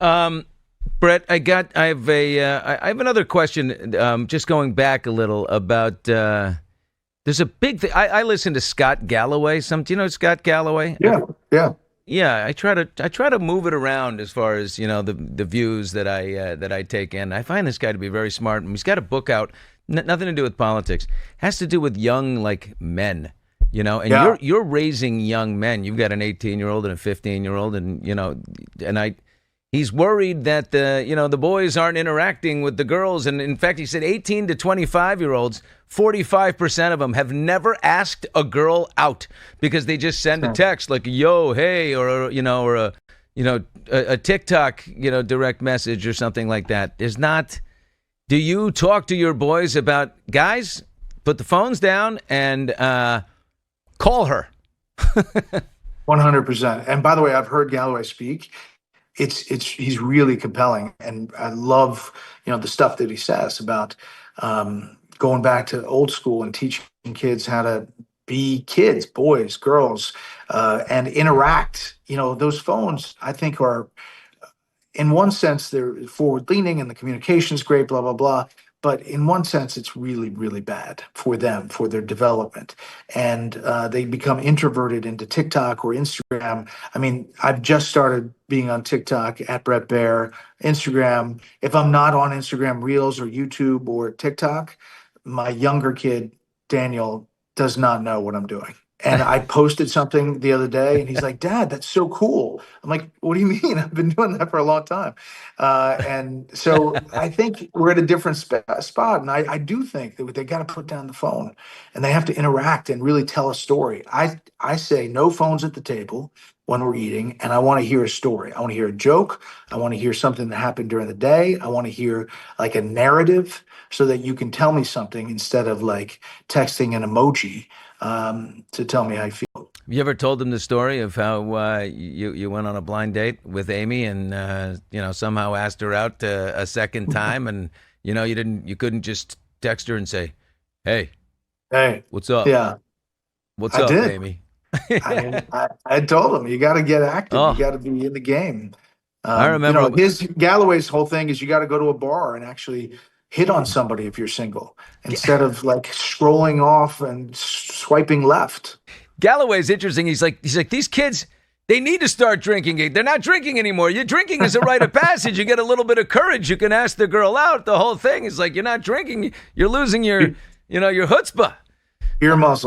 Um, Brett, I have another question. Just going back a little about. There's a big thing. I listen to Scott Galloway. Do you know Scott Galloway? Yeah, yeah. Yeah, I try to move it around as far as the views that I take in. I find this guy to be very smart. And he's got a book out, nothing to do with politics. Has to do with young like men. And Yeah. you're raising young men. You've got an 18-year-old and a 15-year-old, and he's worried that the boys aren't interacting with the girls, and in fact, he said 18 to 25-year-olds, 45% of them have never asked a girl out because they just send a text like "yo, hey," or a TikTok direct message or something like that. There's not. Do you talk to your boys about guys? Put the phones down and call her. 100%. And by the way, I've heard Galloway speak. He's really compelling, and I love the stuff that he says about going back to old school and teaching kids how to be kids, boys, girls, and interact. Those phones, I think, are in one sense they're forward leaning and the communication's great, blah blah blah. But in one sense, it's really, really bad for them, for their development. And they become introverted into TikTok or Instagram. I mean, I've just started being on TikTok at Bret Baier, Instagram. If I'm not on Instagram Reels or YouTube or TikTok, my younger kid, Daniel, does not know what I'm doing. And I posted something the other day, and he's like, "Dad, that's so cool." I'm like, "What do you mean? I've been doing that for a long time." And so I think we're at a different spot. And I do think that they got to put down the phone and they have to interact and really tell a story. I say no phones at the table when we're eating, and I want to hear a story. I want to hear a joke. I want to hear something that happened during the day. I want to hear like a narrative so that you can tell me something instead of like texting an emoji to tell me how you feel. You ever told them the story of how you went on a blind date with Amy and somehow asked her out a second time, and you couldn't just text her and say, "Hey, Hey, what's up? yeah, What's I up, did. Amy?" I told him you got to get active. You Oh, got to be in the game. I remember. His Galloway's whole thing is you got to go to a bar and actually hit on somebody if you're single instead of like scrolling off and swiping left. Galloway's interesting. He's like these kids. They need to start drinking. They're not drinking anymore. Your drinking is a rite of passage. You get a little bit of courage. You can ask the girl out. The whole thing is like you're not drinking. You're losing your chutzpah. Ear muscle.